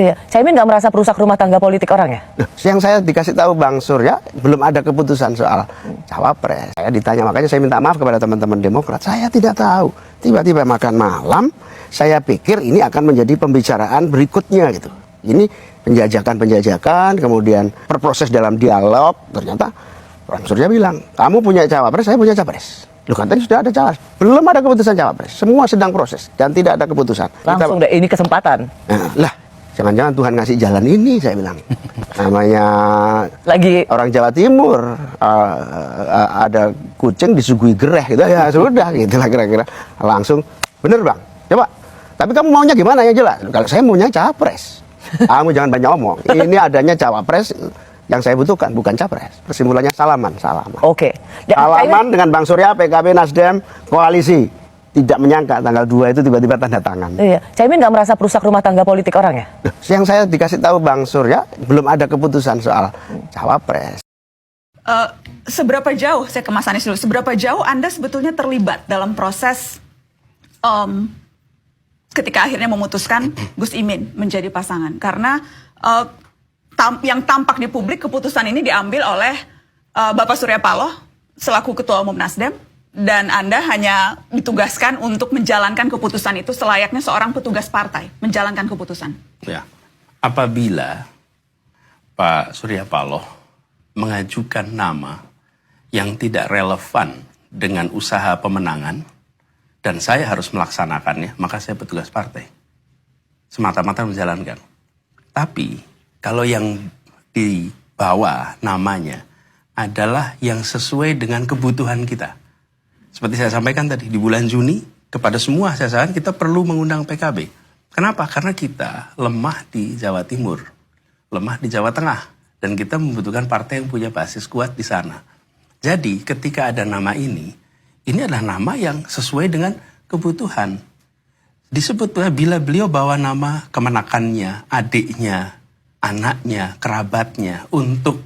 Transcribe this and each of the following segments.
Iya, Caimin nggak merasa perusak rumah tangga politik orang ya? Yang saya dikasih tahu Bang Surya, belum ada keputusan soal cawapres. Saya ditanya, makanya saya minta maaf kepada teman-teman Demokrat. Saya tidak tahu. Tiba-tiba makan malam, saya pikir ini akan menjadi pembicaraan berikutnya gitu. Ini penjajakan, kemudian berproses dalam dialog. Ternyata Bang Surya bilang, kamu punya cawapres, saya punya capres. Loh, kan tadi sudah ada cawapres. Belum ada keputusan cawapres. Semua sedang proses dan tidak ada keputusan. Langsung deh, ini kesempatan. Lah, jangan-jangan Tuhan ngasih jalan ini, saya bilang. Namanya Lagi orang Jawa Timur, ada kucing disuguhi gereh gitu, ya sudah gitu lah kira-kira. Langsung, bener Bang, coba. Tapi kamu maunya gimana ya jelas? Kalau saya maunya capres. Kamu jangan banyak omong. Ini adanya cawapres yang saya butuhkan, bukan capres. Kesimpulannya salaman. oke. Salaman dengan Bang Surya, PKB, Nasdem, koalisi. Tidak menyangka tanggal 2 itu tiba-tiba tanda tangan. Iya, Caimin nggak merasa perusak rumah tangga politik orang ya? Yang saya dikasih tahu Bang Surya, belum ada keputusan soal cawapres. Seberapa jauh, saya ke Mas Anies dulu, seberapa jauh Anda sebetulnya terlibat dalam proses ketika akhirnya memutuskan Gus Imin menjadi pasangan? Karena yang tampak di publik, keputusan ini diambil oleh Bapak Surya Paloh selaku Ketua Umum Nasdem, dan Anda hanya ditugaskan untuk menjalankan keputusan itu selayaknya seorang petugas partai, menjalankan keputusan. Ya, apabila Pak Surya Paloh mengajukan nama yang tidak relevan dengan usaha pemenangan, dan saya harus melaksanakannya, maka saya petugas partai. Semata-mata menjalankan. Tapi, kalau yang dibawa namanya adalah yang sesuai dengan kebutuhan kita. Seperti saya sampaikan tadi, di bulan Juni, kepada semua saya sampaikan kita perlu mengundang PKB. Kenapa? Karena kita lemah di Jawa Timur, lemah di Jawa Tengah, dan kita membutuhkan partai yang punya basis kuat di sana. Jadi, ketika ada nama ini adalah nama yang sesuai dengan kebutuhan. Disebut bila beliau bawa nama kemenakannya, adiknya, anaknya, kerabatnya, untuk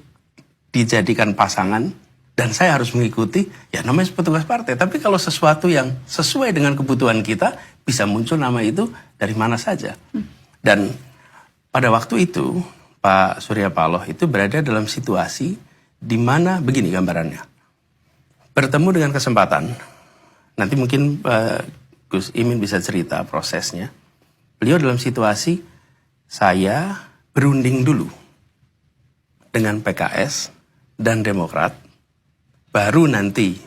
dijadikan pasangan, dan saya harus mengikuti, ya namanya petugas partai. Tapi kalau sesuatu yang sesuai dengan kebutuhan kita, bisa muncul nama itu dari mana saja. Dan pada waktu itu, Pak Surya Paloh itu berada dalam situasi di mana, begini gambarannya. Bertemu dengan kesempatan, nanti mungkin Gus Imin bisa cerita prosesnya. Beliau dalam situasi, saya berunding dulu dengan PKS dan Demokrat, baru nanti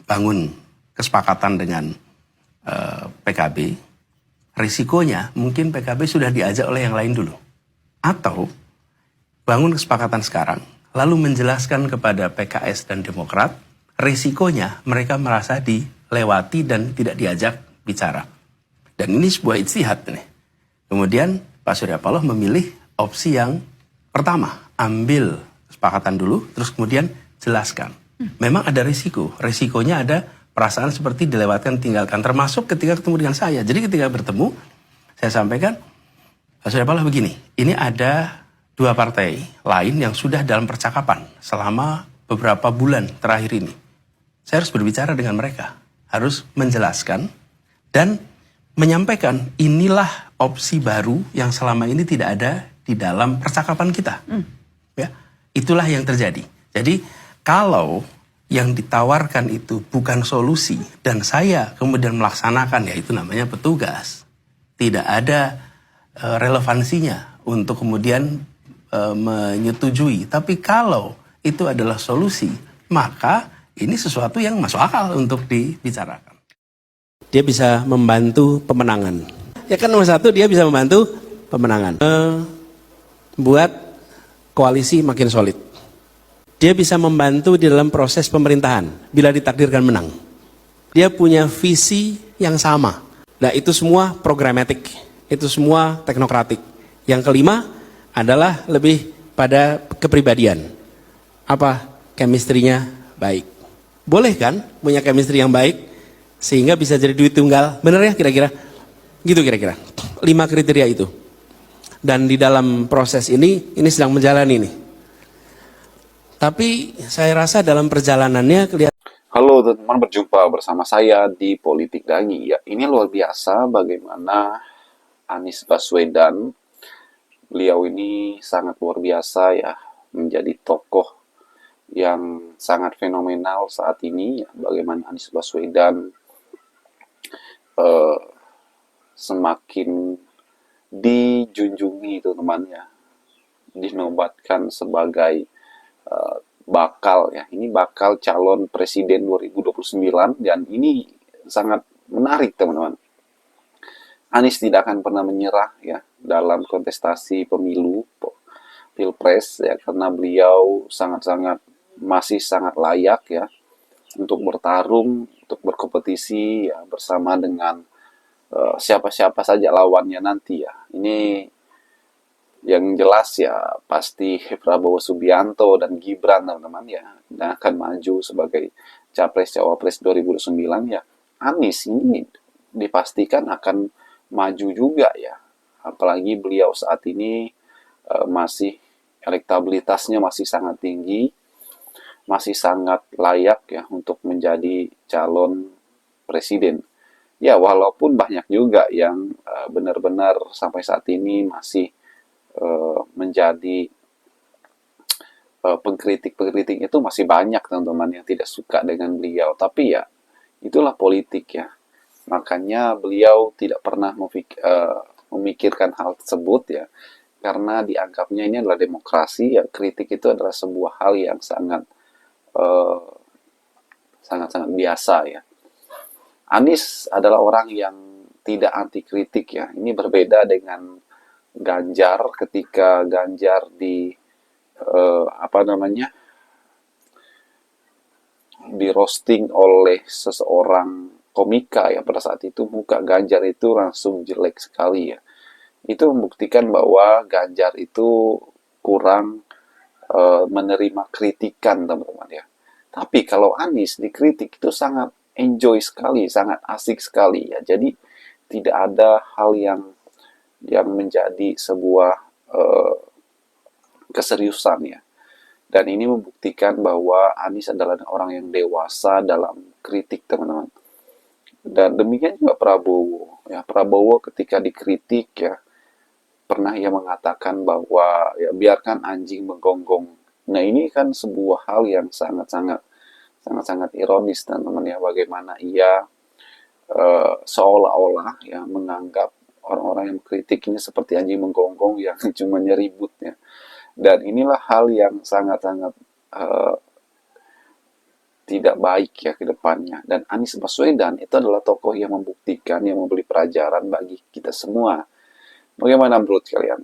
bangun kesepakatan dengan PKB. Risikonya mungkin PKB sudah diajak oleh yang lain dulu. Atau bangun kesepakatan sekarang, lalu menjelaskan kepada PKS dan Demokrat, risikonya mereka merasa dilewati dan tidak diajak bicara. Dan ini sebuah ijtihad nih. Kemudian Pak Surya Paloh memilih opsi yang pertama, ambil kesepakatan dulu, terus kemudian jelaskan. Memang ada risiko. Risikonya ada perasaan seperti dilewatkan, tinggalkan. Termasuk ketika ketemu dengan saya. Jadi ketika bertemu, saya sampaikan, Pak Surya Paloh begini, ini ada 2 partai lain yang sudah dalam percakapan selama beberapa bulan terakhir ini. Saya harus berbicara dengan mereka. Harus menjelaskan dan menyampaikan inilah opsi baru yang selama ini tidak ada di dalam percakapan kita. Ya, itulah yang terjadi. Jadi, kalau yang ditawarkan itu bukan solusi dan saya kemudian melaksanakan, ya itu namanya petugas. Tidak ada relevansinya untuk kemudian menyetujui. Tapi kalau itu adalah solusi, maka ini sesuatu yang masuk akal untuk dibicarakan. Dia bisa membantu pemenangan. Ya kan nomor 1 dia bisa membantu pemenangan. Buat koalisi makin solid. Dia bisa membantu di dalam proses pemerintahan bila ditakdirkan menang. Dia punya visi yang sama. Nah itu semua programatik, itu semua teknokratik. Yang kelima adalah lebih pada kepribadian. Apa? Chemistry-nya baik. Boleh kan punya chemistry yang baik sehingga bisa jadi duit tunggal? Bener ya kira-kira? Gitu kira-kira. 5 kriteria itu. Dan di dalam proses ini sedang menjalani nih. Tapi saya rasa dalam perjalanannya kelihatan. Halo teman-teman, berjumpa bersama saya di Politik Dagi. Ya, ini luar biasa bagaimana Anies Baswedan beliau ini sangat luar biasa ya, menjadi tokoh yang sangat fenomenal saat ini ya, bagaimana Anies Baswedan eh, semakin dijunjungi itu teman-teman ya, dinobatkan sebagai bakal ya, ini bakal calon presiden 2029 dan ini sangat menarik teman-teman. Anies tidak akan pernah menyerah ya dalam kontestasi pemilu pilpres ya, karena beliau masih sangat layak ya untuk bertarung, untuk berkompetisi ya bersama dengan siapa-siapa saja lawannya nanti ya. Ini yang jelas ya pasti Prabowo Subianto dan Gibran teman-teman ya, yang akan maju sebagai capres cawapres 2009 ya. Anies ini dipastikan akan maju juga ya, apalagi beliau saat ini masih elektabilitasnya masih sangat tinggi, masih sangat layak ya untuk menjadi calon presiden. Ya walaupun banyak juga yang benar-benar sampai saat ini masih menjadi pengkritik itu masih banyak teman-teman yang tidak suka dengan beliau, tapi ya itulah politik ya, makanya beliau tidak pernah memikirkan hal tersebut ya, karena dianggapnya ini adalah demokrasi ya, kritik itu adalah sebuah hal yang sangat biasa ya. Anies adalah orang yang tidak anti kritik ya, ini berbeda dengan Ganjar. Ketika Ganjar di di roasting oleh seseorang komika ya, pada saat itu muka Ganjar itu langsung jelek sekali ya. Itu membuktikan bahwa Ganjar itu kurang menerima kritikan teman-teman ya. Tapi kalau Anies dikritik itu sangat enjoy sekali, sangat asik sekali ya. Jadi tidak ada hal yang menjadi sebuah keseriusan ya. Dan ini membuktikan bahwa Anies adalah orang yang dewasa dalam kritik teman-teman. Dan demikian juga Prabowo ya. Prabowo ketika dikritik ya, pernah ia mengatakan bahwa ya biarkan anjing menggonggong. Nah ini kan sebuah hal yang sangat ironis teman-teman ya, bagaimana ia seolah-olah ya menganggap orang-orang yang mengkritik ini seperti anjing menggonggong yang cuma nyeribut ya. Dan inilah hal yang sangat tidak baik ya ke depannya. Dan Anies Baswedan itu adalah tokoh yang membuktikan, yang memberi pelajaran bagi kita semua. Bagaimana menurut kalian?